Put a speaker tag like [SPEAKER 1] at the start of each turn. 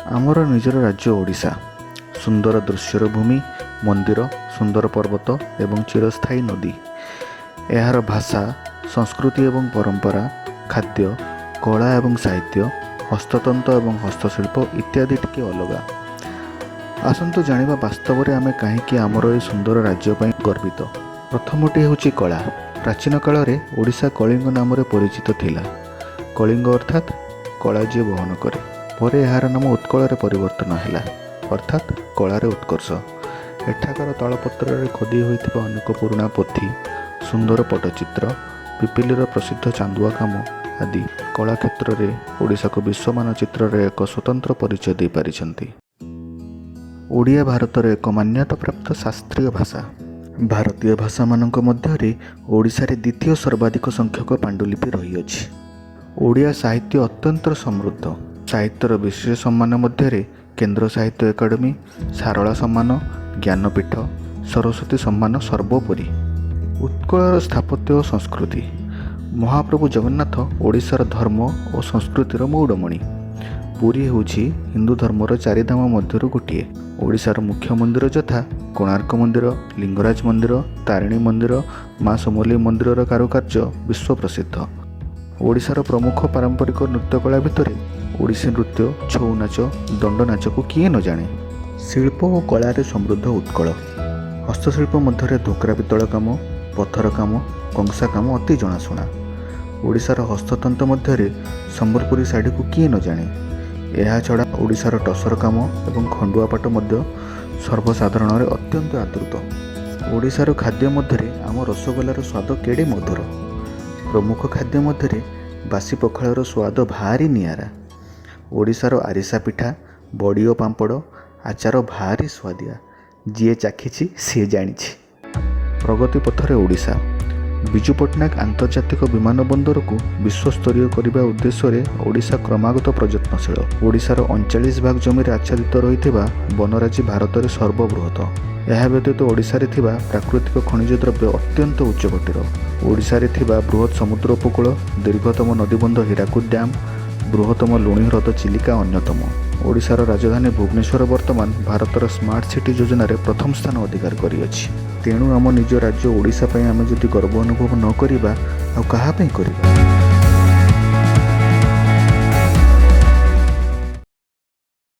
[SPEAKER 1] ଆମର ନିଜର ରାଜ୍ୟ ଓଡ଼ିଶା ସୁନ୍ଦର ଦୃଶ୍ୟର ଭୂମି, ମନ୍ଦିର, ସୁନ୍ଦର ପର୍ବତ ଏବଂ ଚିରସ୍ଥାୟୀ ନଦୀ। ଏହାର ଭାଷା, ସଂସ୍କୃତି ଏବଂ ପରମ୍ପରା, ଖାଦ୍ୟ, କଳା ଏବଂ ସାହିତ୍ୟ, ହସ୍ତତନ୍ତ ଏବଂ ହସ୍ତଶିଳ୍ପ ଇତ୍ୟାଦି ଟିକେ ଅଲଗା। ଆସନ୍ତୁ ଜାଣିବା ବାସ୍ତବରେ ଆମେ କାହିଁକି ଆମର ଏହି ସୁନ୍ଦର ରାଜ୍ୟ ପାଇଁ ଗର୍ବିତ। ପ୍ରଥମଟି ହେଉଛି କଳା। ପ୍ରାଚୀନ କାଳରେ ଓଡ଼ିଶା କଳିଙ୍ଗ ନାମରେ ପରିଚିତ ଥିଲା। କଳିଙ୍ଗ ଅର୍ଥାତ୍ କଳା ଯିଏ ବହନ କରେ। ପରେ ଏହାର ନାମ ଉତ୍କଳରେ ପରିବର୍ତ୍ତନ ହେଲା, ଅର୍ଥାତ୍ କଳାରେ ଉତ୍କର୍ଷ। ଏଠାକାର ତାଳପତ୍ରରେ ଖୋଦି ହୋଇଥିବା ଅନେକ ପୁରୁଣା ପୋଥି, ସୁନ୍ଦର ପଟ୍ଟଚିତ୍ର, ପିପିଲିର ପ୍ରସିଦ୍ଧ ଚାନ୍ଦୁଆ କାମ ଆଦି କଳା କ୍ଷେତ୍ରରେ ଓଡ଼ିଶାକୁ ବିଶ୍ୱ ମାନଚିତ୍ରରେ ଏକ ସ୍ୱତନ୍ତ୍ର ପରିଚୟ ଦେଇପାରିଛନ୍ତି। ଓଡ଼ିଆ ଭାରତର ଏକ ମାନ୍ୟତାପ୍ରାପ୍ତ ଶାସ୍ତ୍ରୀୟ ଭାଷା। ଭାରତୀୟ ଭାଷାମାନଙ୍କ ମଧ୍ୟରେ ଓଡ଼ିଶାରେ ଦ୍ୱିତୀୟ ସର୍ବାଧିକ ସଂଖ୍ୟକ ପାଣ୍ଡୁଲିପି ରହିଅଛି। ଓଡ଼ିଆ ସାହିତ୍ୟ ଅତ୍ୟନ୍ତ ସମୃଦ୍ଧ। ସାହିତ୍ୟର ବିଶେଷ ସମ୍ମାନ ମଧ୍ୟରେ କେନ୍ଦ୍ର ସାହିତ୍ୟ ଏକାଡେମୀ, ସାରଳା ସମ୍ମାନ, ଜ୍ଞାନପୀଠ, ସରସ୍ୱତୀ ସମ୍ମାନ ସର୍ବୋପରି। ଉତ୍କଳର ସ୍ଥାପତ୍ୟ ଓ ସଂସ୍କୃତି। ମହାପ୍ରଭୁ ଜଗନ୍ନାଥ ଓଡ଼ିଶାର ଧର୍ମ ଓ ସଂସ୍କୃତିର ମଉଡ଼ମଣି। ପୁରୀ ହେଉଛି ହିନ୍ଦୁ ଧର୍ମର ଚାରିଧାମ ମଧ୍ୟରୁ ଗୋଟିଏ। ଓଡ଼ିଶାର ମୁଖ୍ୟ ମନ୍ଦିର ଯଥା କୋଣାର୍କ ମନ୍ଦିର, ଲିଙ୍ଗରାଜ ମନ୍ଦିର, ତାରିଣୀ ମନ୍ଦିର, ମା ସମଲେଇ ମନ୍ଦିରର କାରୁକାର୍ଯ୍ୟ ବିଶ୍ୱ ପ୍ରସିଦ୍ଧ। ଓଡ଼ିଶାର ପ୍ରମୁଖ ପାରମ୍ପରିକ ନୃତ୍ୟକଳା ଭିତରେ ଓଡ଼ିଶୀ ନୃତ୍ୟ, ଛଉ ନାଚ, ଦଣ୍ଡ ନାଚକୁ କିଏ ନ ଜାଣେ। ଶିଳ୍ପ ଓ କଳାରେ ସମୃଦ୍ଧ ଉତ୍କଳ। ହସ୍ତଶିଳ୍ପ ମଧ୍ୟରେ ଧୋକ୍ରା ପିତ୍ତଳ କାମ, ପଥର କାମ, କଂସା କାମ ଅତି ଜଣାଶୁଣା। ଓଡ଼ିଶାର ହସ୍ତତନ୍ତ ମଧ୍ୟରେ ସମ୍ବଲପୁରୀ ଶାଢ଼ୀକୁ କିଏ ନ ଜାଣେ। ଏହାଛଡ଼ା ଓଡ଼ିଶାର ଟସର କାମ ଏବଂ ଖଣ୍ଡୁଆ ପାଟ ମଧ୍ୟ ସର୍ବସାଧାରଣରେ ଅତ୍ୟନ୍ତ ଆଦୃତ। ଓଡ଼ିଶାର ଖାଦ୍ୟ ମଧ୍ୟରେ ଆମ ରସଗୋଲାର ସ୍ୱାଦ କେଡ଼େ ମଧୁର। ପ୍ରମୁଖ ଖାଦ୍ୟ ମଧ୍ୟରେ ବାସି ପଖାଳର ସ୍ୱାଦ ଭାରି ନିଆରା। ଓଡ଼ିଶାର ଆରିସା ପିଠା, ବଡ଼ି ଓ ପାମ୍ପଡ଼, ଆଚାର ଭାରି ସୁଆଦିଆ। ଯିଏ ଚାଖିଛି ସିଏ ଜାଣିଛି। ପ୍ରଗତି ପଥରେ ଓଡ଼ିଶା। ବିଜୁ ପଟ୍ଟନାୟକ ଆନ୍ତର୍ଜାତିକ ବିମାନ ବନ୍ଦରକୁ ବିଶ୍ୱସ୍ତରୀୟ କରିବା ଉଦ୍ଦେଶ୍ୟରେ ଓଡ଼ିଶା କ୍ରମାଗତ ପ୍ରଯତ୍ନଶୀଳ। ଓଡ଼ିଶାର 39 ଭାଗ ଜମିରେ ଆଚ୍ଛାଦିତ ରହିଥିବା ବନରାଜି ଭାରତରେ ସର୍ବବୃହତ। ଏହା ବ୍ୟତୀତ ଓଡ଼ିଶାରେ ଥିବା ପ୍ରାକୃତିକ ଖଣିଜ ଦ୍ରବ୍ୟ ଅତ୍ୟନ୍ତ ଉଚ୍ଚକୋଟୀର। ଓଡ଼ିଶାରେ ଥିବା ବୃହତ୍ ସମୁଦ୍ର ଉପକୂଳ, ଦୀର୍ଘତମ ନଦୀବନ୍ଧ ହୀରାକୁଦ ଡ୍ୟାମ୍, ବୃହତ୍ତମ ଲୁଣି ହ୍ରଦ ଚିଲିକା ଅନ୍ୟତମ। ଓଡ଼ିଶାର ରାଜଧାନୀ ଭୁବନେଶ୍ୱର ବର୍ତ୍ତମାନ ଭାରତର ସ୍ମାର୍ଟ ସିଟି ଯୋଜନାରେ ପ୍ରଥମ ସ୍ଥାନ ଅଧିକାର କରିଅଛି। ତେଣୁ ଆମ ନିଜ ରାଜ୍ୟ ଓଡ଼ିଶା ପାଇଁ ଆମେ ଯଦି ଗର୍ବ ଅନୁଭବ ନ କରିବା ଆଉ କାହା ପାଇଁ କରିବା।